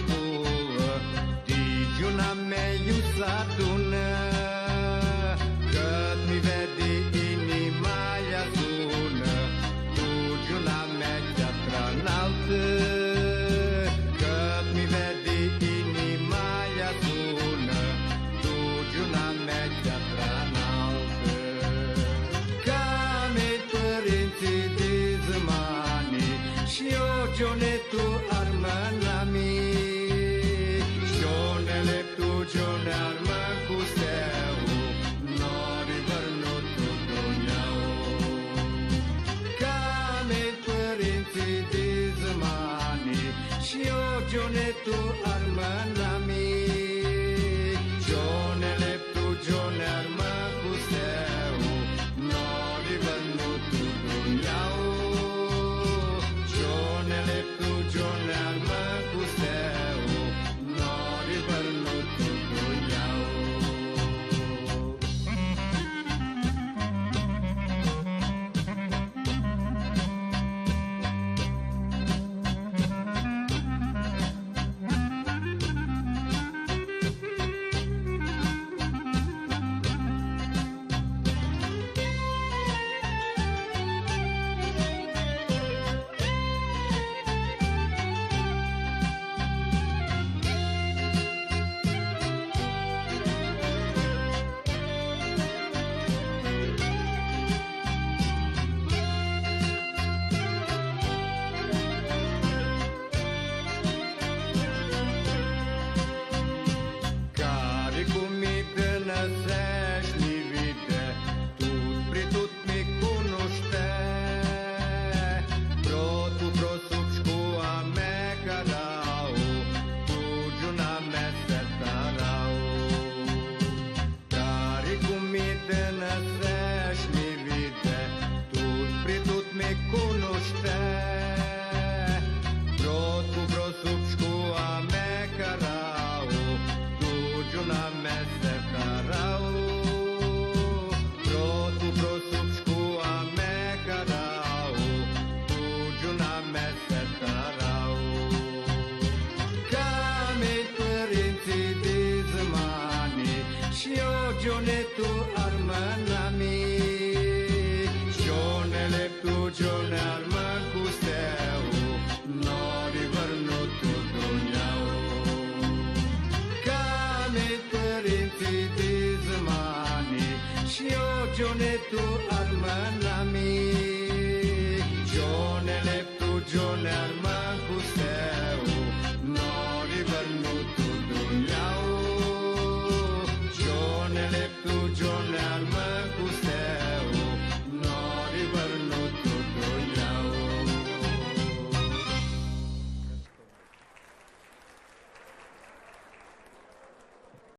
tua, digiuna mea iusadună, cât mi vede inima ea sună, digiuna mea chiatra înaltă, cât mi vede inima ea sună, digiuna mea chiatra înaltă. Ca mei părinții de zămani, și eu Gionetu armănami, Gionele tu Gione armă cu steu, nori vărnutu duneau. Ca mei părinții de zămani, și eu Gionetu armănami, Gionele tu Gione armă cu steu, nori vărnutu duneau. Gione armă cu steu, nori vărnutu duneau. Năsești livide, tut pri tut mi cunoște, protu prosub șcua me carau, tu giuna me sertarau. Care cu minte năsești livide, tut pri tut mi cunoște, protu prosub șcua me carau, tu giuna me sertarau. Protu prosub șcua me carau, tu giuna me sertarau. Ca mei părinții de zămani, și eu Gionetu armănami, Gionele tu Gione armă cu steu, nori vărnutu duneau. Ca mei părinții de zămani, și eu Gionetu armănami,